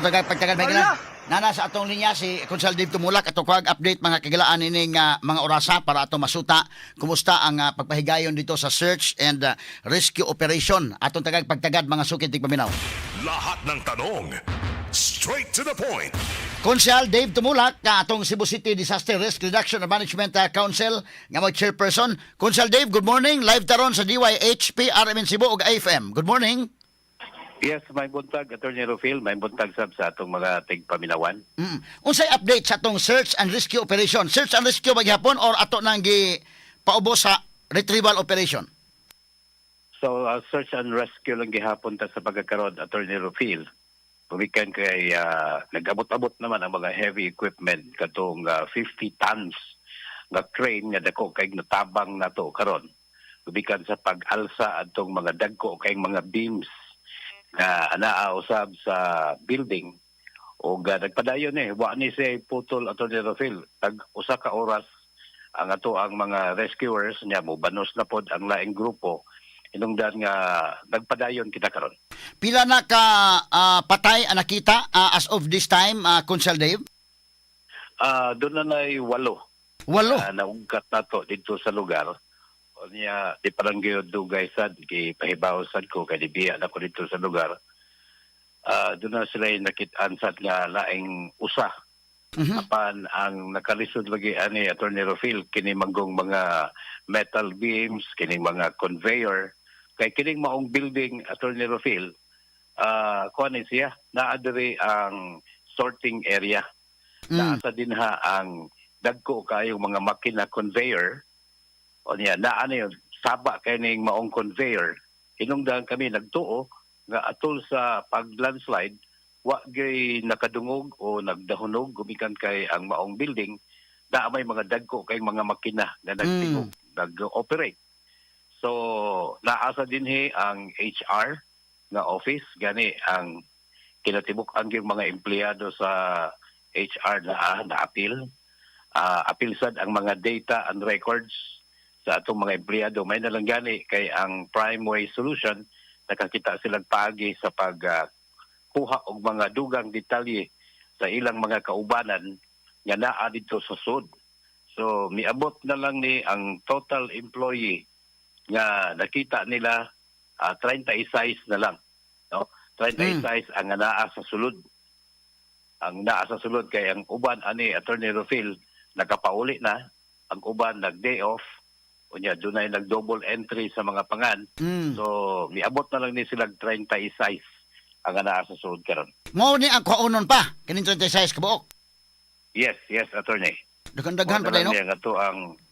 atong pagtagal may gina. Nana sa atong linya si Consul Dave Tumulak ato kag update mga kagilaan ining mga orasa para ato masuta kumusta ang pagpahigayon dito sa search and rescue operation atong tagag pagtagad mga sukit tig paminaw. Lahat ng tanong, straight to the point. Consul Dave Tumulak atong Cebu City Disaster Risk Reduction and Management Council nga mo chairperson. Consul Dave, good morning. Live taron sa DYHP RMN Cebu ug AFM. Good morning. Yes, may buntag, Attorney Rufil, may buntag sab sa atong mga tigpaminawan. Unsay update sa atong search and rescue operation? Search and rescue ba gyapon or ato nang gi paubos sa retrieval operation? So, search and rescue lang gihapon ta sa pagkakaroon, Attorney Rufil. Weekend kay nag-abot-abot naman ang mga heavy equipment katong 50 tons nga crane nga dako kay natabang nato karon. Weekend sa pag-alsa atong mga dagko kay mga beams na naausab sa building o nagpadayon wa ni say putol ato ni Rufil tag usa ka oras ang ato ang mga rescuers nya mo banos na pod ang laing grupo hinungdan nga nagpadayon kita karon. Pila na ka patay ang nakita as of this time, Consul Dave? Doon na nay 8 naungkat nato dito sa lugar. O niya di parang gyud dugay sad gipahibaw sad ko kay dibiya na ko dito sa lugar. Doon na sila nakit-an sad nga laing usa. Apan ang nakalisod lagi ani Attorney Rufil kini manggong mga metal beams, kini mga conveyor kay kining maong building Attorney Rufil kuan siya naa diri ang sorting area. Naa sa dinha ang dagko kayong mga makina conveyor. O niya, ano yun, saba kaning maong conveyor. Hinungdan kami nagtuo nga atol sa pag-landslide, wa gay nakadungog o nagdahunog gumikan kay ang maong building na may mga dagko kay mga makina na nagtingog, nag-operate. So, naasa dinhi ang HR nga office, gani ang kinatibuk-an yung mga empleyado sa HR na appeal. Appeal sad ang mga data and records sa atong mga empleyado. May nalanggani kay ang Primeway Solution nakakita silang paagi sa pagkuha og mga dugang detalye sa ilang mga kaubanan nga naa dito sa sud. So miabot na lang ni ang total employee nga nakita nila 36 na lang. No? 36 ang naa sa sulod. Ang naa sa sulod kay ang uban ani Attorney Rufil nakapauli na, ang uban nag-day off. Unya dunay nag-double entry sa mga pangan. So miabot na lang ni sila 36 ang naa sa sulod karon. Mao ni ang kaunon pa kining 36 ka buok. Yes, Attorney. Daghan pa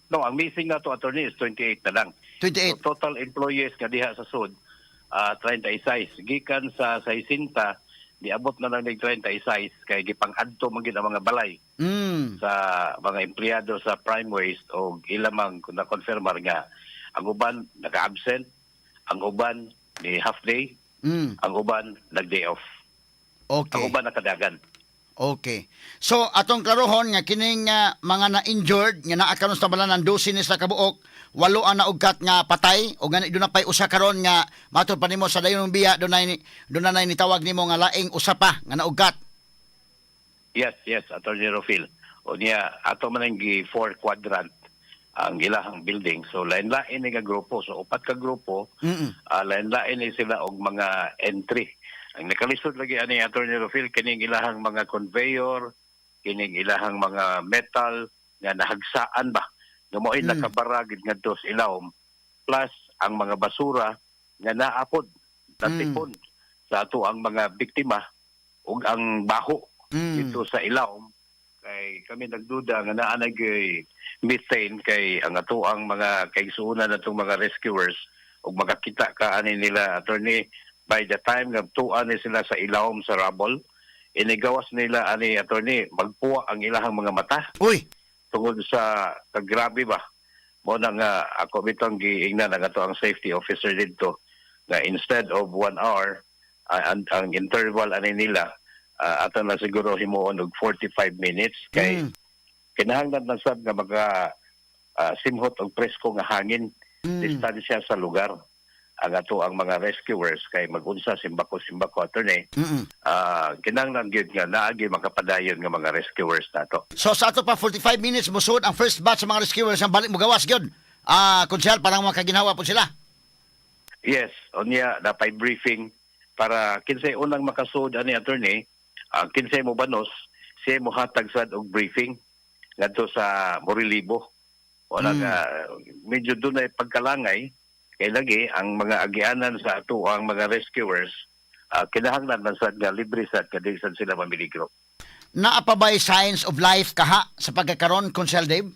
no? Ang missing na to Attorney is 28 na lang. 28. So, total employees nga diha sa sud 36 gikan sa 60 diabot na lang ng 36 kay gipang-adto man gid ang mga balay sa mga empleyado sa Prime Waste o ilamang kung na-confirmar nga ang uban naka-absent, ang uban ni half day, ang uban nag-day off. Okay. Ang uban nakadagan. Okay. So atong karohon nga kining mga na-injured nga naa karon sa balanan 12 ni sa kabuok, 8 ang naugkat nga patay o gani doon na pay usa karon nga matud pa nimo sa dayon biya doon na nitawag nimo nga laing usa pa nga naugkat. Yes, Attorney Rufil. O niya ato man ang 4 quadrant ang ilahang building. So lain-lain ni nga grupo. So upat ka grupo, lain-lain ni sila og mga entry. Ang nakalisod lagi ani Attorney Rufil kining ilahang mga conveyor, kining ilahang mga metal nga nahagsaan ba. Gamoy nakabaragid ngadto sa ilawom plus ang mga basura nga naapod natipon sa ato ang mga biktima ug ang baho dito sa ilawom kay kami nagduda nga naa nagay methane kay ang ato ang mga kaigsuonan natong mga rescuers ug makakita ka ani nila Attorney by the time nga tuan ni sila sa ilawom sa rubble inigawas nila ani Attorney magpuwa ang ilahang mga mata. Uy, tungod sa grabe ba mo na nga ako bitong giingnan nga to ang safety officer dito na instead of 1 hour ang interval ani nila ato na siguro himuon og 45 minutes kay kinahanglan na sad nga maka simhot og presko nga hangin distansya sa lugar ang ato ang mga rescuers kay magunsa simbako attorney. Kinahanglan gyud nga naagi makapadayon nga mga rescuers nato. So sa ato pa 45 minutes musud ang first batch sa mga rescuers ang balik mo gawas gyud. Konsyal, parang makaginawa po sila. Yes, unya napay briefing para kinsay unang makasud ani attorney, kinsay mo banos, siya mo hatag sad og briefing ngadto sa Morilibo. Wala nga medyo dunay pagkalangay kay lagi ang mga agianan sa ato ang mga rescuers kinahanglan man sad nga libre sad kadili sad sila mamiligro. Naa pa ba'y signs of life kaha sa pagkakaroon, Konsyal Dave?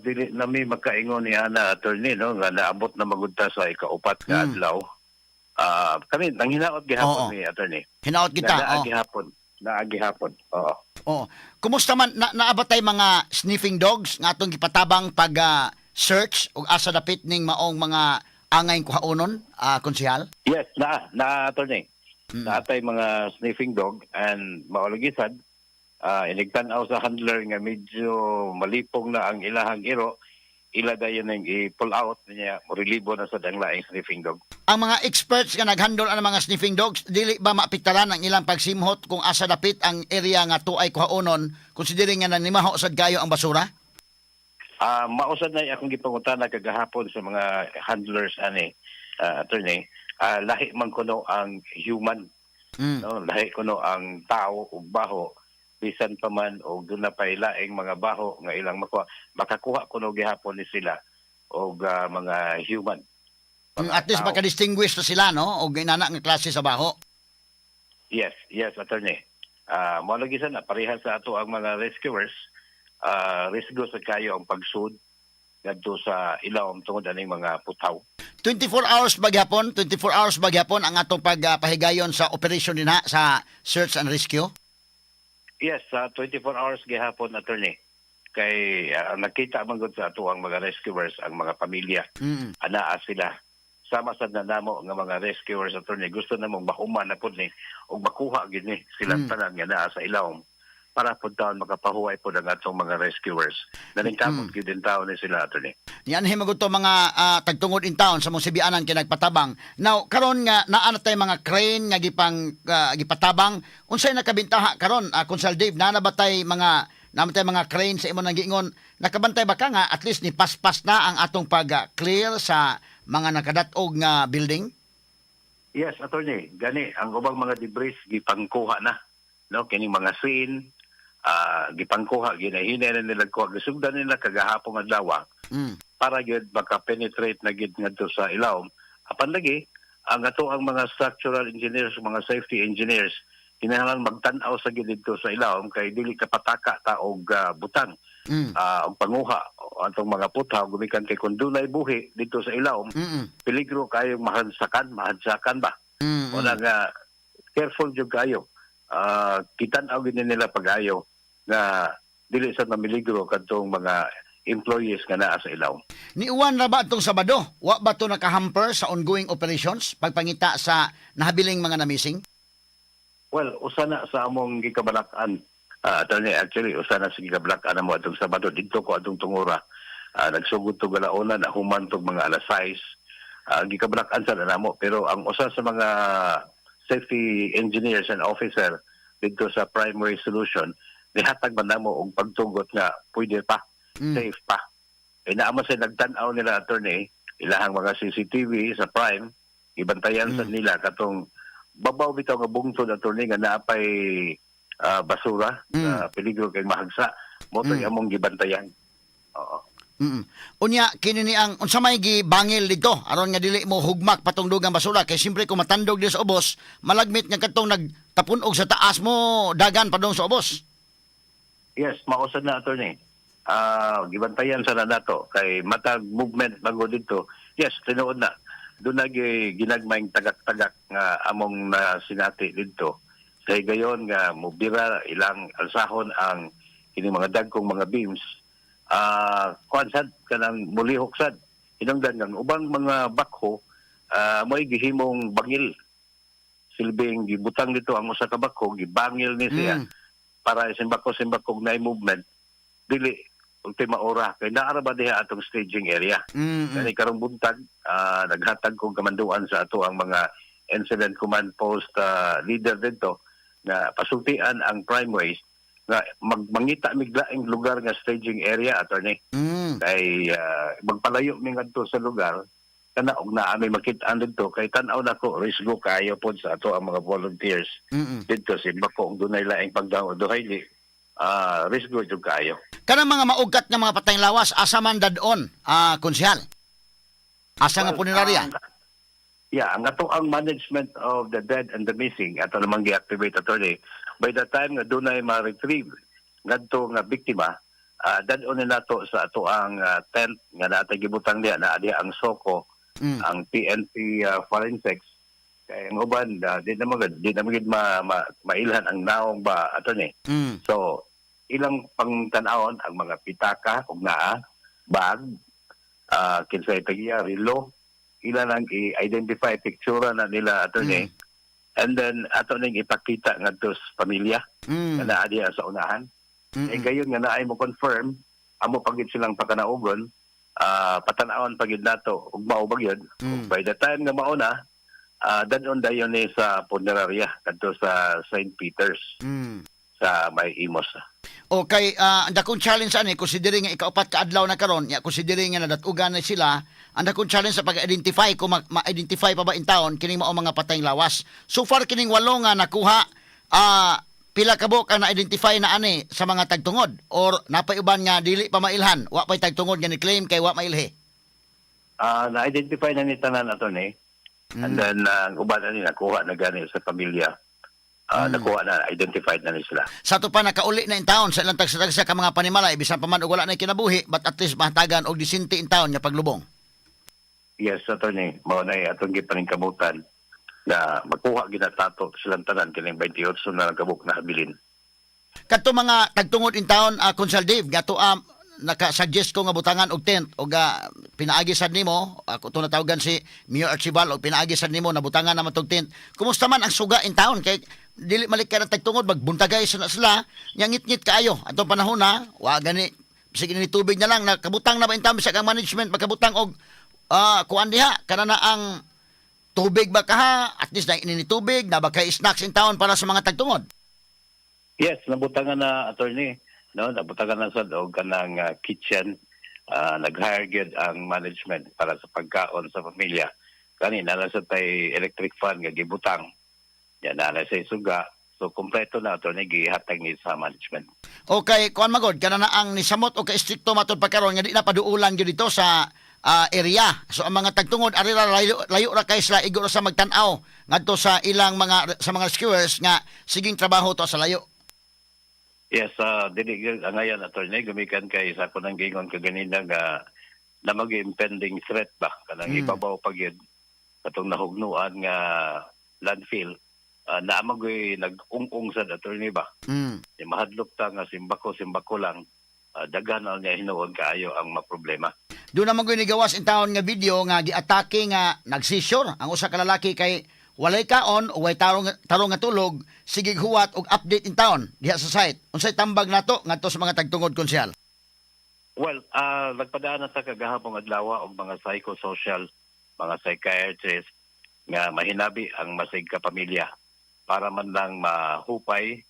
Dili nami makaingon ni ana attorney no nga naabot na magudta sa ikaupat nga adlaw. Kami nang hinaot gihapon ni attorney. Hinaot kita. Naagi hapon. Oo. Oh. Kumusta man naabatay mga sniffing dogs nga atong gipatabang pag search ug asa dapit ning maong mga angay kuhaunon, Konsyal? Yes, na attorney. Naatay mga sniffing dog and maulagisad iligtan-aw sa handler nga medyo malipong na ang ilahang iro, ila dayon nang i-pull out niya, morilibo na sa ang laing sniffing dog. Ang mga experts nga naghandle ang mga sniffing dogs, dili ba maapektaran ang ilang pagsimhot kung asa dapit ang area nga tuay kuhaunon, considering nga nanimaho sad kayo ang basura? Mausad na akong gipangutana kagahapon sa mga handlers attorney, lahi man kuno ang human, no? Lahi kuno ang tao ug baho, bisan pa man o doon na pailaing mga baho nga ilang makakuha kuno gihapon ni sila og mga human. At least maka-distinguish na sila, no? O ginana nga klase sa baho. Yes, attorney. Maulagisan na parehas sa ato ang mga rescuers, risgo sa kayo ang pagsud ngadto sa ilawom tungod aning mga putaw. 24 hours bagyapon ang atong pagpahigayon sa operation dinha sa search and rescue. Yes, 24 hours gihapon attorney. Kay nakita man gud sa ato ang mga rescuers ang mga pamilya. Anaa sila. Sama sad na namo nga mga rescuers attorney, gusto namong mahuman na pud ni og makuha gid ni silang tanan nga naa sa ilawom para pud taon makapahuway pud ang atong mga rescuers. Nalingkamot gid din taon ni sila attorney. Yan himagud to mga tagtungod in town sa mong sibianan kinagpatabang. Now karon nga naa na tay mga crane nga gipatabang, unsay nakabintaha karon, Konsyal Dave, naa na ba tay mga crane sa imo nang giingon, nakabantay ba ka nga at least ni paspas na ang atong pag-clear sa mga nakadat-og nga building? Yes, attorney. Gani ang ubang mga debris gipangkuha na, no, kining mga scene gipangkuha ginahinay na nila kuha gisugdan nila kagahapon adlaw para gyud maka-penetrate na gid ngadto sa ilawom. Apan lagi ang ato ang mga structural engineers, mga safety engineers, kinahanglan magtan-aw sa gid dito sa ilawom kay dili kapataka ta og butang og panguha atong mga putaw gumikan kay kun dunay buhi dito sa ilawom, peligro kayong mahadsakan ba. Wala nga careful jud kayo. Kitan-aw gid nila pag-ayo nga dili sa mamiligro kadtong mga employees nga naa sa ilawom. Niuwan ra ba itong Sabado? Wa ba ito nakahamper sa ongoing operations pagpangita sa nahabiling mga namising? Well, usa na sa among gikabalak-an. Attorney, actually, usa na sa gikabalak-an mo atong Sabado. Dito ko atong tungura. Nagsugod to galauna na human tog mga alas 6. Gikabalak-an sa namo. Pero ang usa sa mga safety engineers and officer dito sa primary solution, nihatag man namo og pagtugot nga pwede pa, safe pa. Naama sa nagtan-aw nila attorney, ilahang mga CCTV sa prime, ibantayan sa nila katong babaw bitaw nga bungtod attorney nga naapay basura, peligro kay mahagsa, mo to among gibantayan. Oo. Unya kini ni ang unsa may gibangil dito aron nga dili mo hugmak patungdog ang basura kay siyempre kung matandog din sa ubos malagmit nga kadtong nagtapunog sa taas mo dagan padung sa ubos. Yes, mausad na attorney. Gibantayan sa nato kay matag movement bago dito. Yes, tinuod na. Doon na ginagmayng tagak-tagak nga among na sinati dito. Kay gayon nga mubira ilang alsahon ang kini mga dagkong mga beams. Kuansad kanang mulihok sad. Hinungdan nga ubang mga bakho may gihimong bangil. Silbing gibutang dito ang usa ka bakho, gibangil ni siya para simbako na movement. Dili ultima ora kay naara ba diha atong staging area. Kani karong buntag naghatag kog kamanduan sa ato ang mga incident command post leader dito na pasultian ang primaries nga mangita miglaing lugar nga staging area attorney. Kay magpalayo mi ngadto sa lugar kana og naa may makit-an dito kay tan-aw nako risgo kayo pod sa ato ang mga volunteers dito sa Bako ug dunay laing pagdaog duhay risgo jud kayo. Kanang mga maugat nga mga patayng lawas, asa man dadon, konsyal? Asa nga punerarya? Ang ato ang management of the dead and the missing ato namang gi-activate attorney. By the time nga dunay ma-retrieve ngadto nga biktima, dadon na nato sa ato ang tent nga natay gibutang diha na diha ang SOCO, ang PNP forensics. Kaya ang uban, di na magid mailhan ang naong ba attorney. So, ilang pangtanawon ang mga pitaka ug naa, bag, kinsay tagiya, relo, ilan ang i-identify picture na nila attorney. And then ato ning ipakita ngadto sa pamilya na naa diha sa unahan. Gayon nga naay mo confirm amo pagid silang pakanaugon, patanawon pagid nato ug mao bagyod. By the time nga mauna, dadon dayon ni sa punerarya kadto sa St. Peter's sa may Imos. Okay, ang dakong challenge ani considering nga ikaupat ka adlaw na karon, ya considering nga nadatugan na sila, ang dakong challenge sa pag-identify kung ma-identify pa ba in town kining mao mga patayng lawas. So far kining 8 nga nakuha, pila ka buok ang na-identify na ani sa mga tagtungod or napayuban nga dili pa mailhan, wa pay tagtungod nga ni claim kay wa mailhi. Na-identify na ni tanan attorney. And then ang uban ani nakuha na gani sa pamilya. Nakuha na, identified na sila. Sa to pa nakauli na in town sa ilang tagsa ka mga panimala, ibisan pa man og wala na kinabuhi, but at least mahatagan og disinti in town nga paglubong. Yes, attorney. Mao na atong gipaningkamutan na makuha ginatato silang tanan kining 28 na nagkabuk na habilin. Kadto mga tagtungod in town, Consul Dave, gato naka-suggest ko nga butangan og tent og pinaagi sad nimo, ako to natawagan si Mayor Archibald og pinaagi sad nimo na butangan naman tog tent. Kumusta man ang suga in town kay dili malik ka na tagtungod magbuntagay sa sila, nya ngit-ngit kaayo atong panahon na wa gani sige ni tubig na lang nakabutang na ba in town sa kang management magkabutang og kuan diha kana na ang tubig ba kaha at least na ini tubig na ba kay snacks in town para sa mga tagtungod. Yes, nabutangan na attorney. No, nabutangan na sa og kanang kitchen, nag-hire gyud ang management para sa pagkaon sa pamilya. Kani na sa tay electric fan nga gibutang. Yan na sa suga. So kompleto na attorney gihatag ni sa management. Okay, kuan magod kana na ang nisamot o ka-stricto matod pagkaron nga di na paduulan gyud dito sa area. So ang mga tagtungod ari layo ra kay sila igo ra sa magtan-aw ngadto sa ilang mga rescuers nga siging trabaho to sa layo. Yes, dili ngayon attorney gumikan kay sa kunang gingon kaganina nga na mag-impending threat ba kanang ibabaw pagyud katong nahugnuan nga landfill na magoy nag-ung-ung sa attorney ba. Mahadlok ta nga simbako lang daghan niya hinuon kaayo ang maproblema. Doon naman ko nigawas in town nga video nga gi-atake nga nagsisure ang usa ka lalaki kay walay kaon o way tarong nga tulog sige huwat og update in town diha sa site. Unsay tambag nato ngadto sa mga tagtungod konsyal? Well, nagpadaan na sa kagahapong adlaw og mga psychosocial, mga psychiatrist nga mahinabi ang masig ka pamilya para man lang mahupay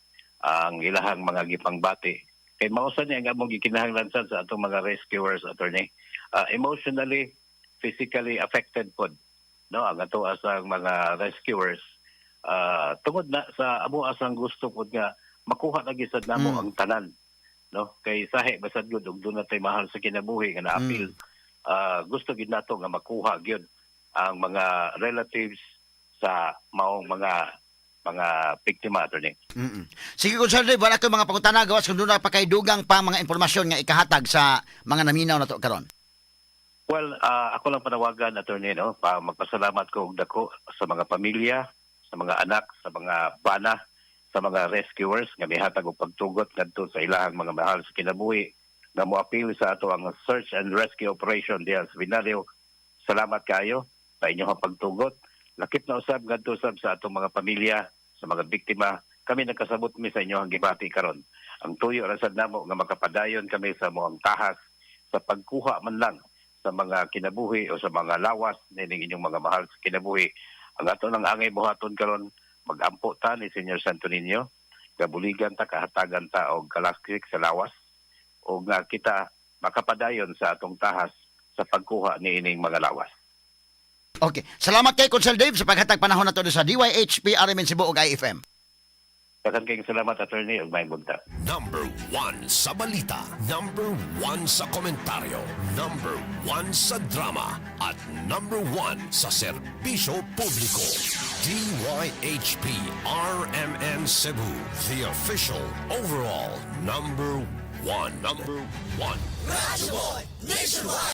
ang ilahang mga gipangbati. Kay mausa niya nga mong gikinahanglan sa atong mga rescuers attorney. Emotionally, physically affected pod. No, ang ato asang mga rescuers tungod na sa amo asang gusto pod nga makuha na gisad namo ang tanan. No, kay sahi basad gyud og dunay tay mahal sa kinabuhi nga naapil. Gusto gid nato nga makuha gyud ang mga relatives sa maong mga biktima attorney. Sige Consul Dave, wala ko mga pangutana gawas kung doon na pakaidugang pa mga impormasyon nga ikahatag sa mga naminaw na to karon. Well, ako lang panawagan attorney no, pa magpasalamat ko og dako sa mga pamilya, sa mga anak, sa mga bana, sa mga rescuers nga mihatag og pagtugot ngadto sa ilahang mga mahal sa kinabuhi nga moapil sa ato ang search and rescue operation diha sa Binalio. Salamat kayo sa inyong pagtugot. Lakip na usab ngadto sa atong mga pamilya, sa mga biktima. Kami nagkasabot mi sa inyo ang gibati karon. Ang tuyo ra sad namo nga makapadayon kami sa mga tahas sa pagkuha man lang sa mga kinabuhi o sa mga lawas nining inyong mga mahal sa kinabuhi. Ang ato nang angay buhaton karon magampo ta ni Senior Santo Niño, gabuligan ta, kahatagan ta og kalaskrik sa lawas o nga kita makapadayon sa atong tahas sa pagkuha ni ining mga lawas. Okay. Salamat kay Consul Dave sa paghatag panahon nato sa DYHP RMN Cebu ug IFM. Daghang kayong salamat, attorney, ug maayong buntag. Number 1 sa balita. Number 1 sa komentaryo. Number 1 sa drama. At number 1 sa serbisyo publiko. DYHP RMN Cebu. The official overall number 1. Number 1.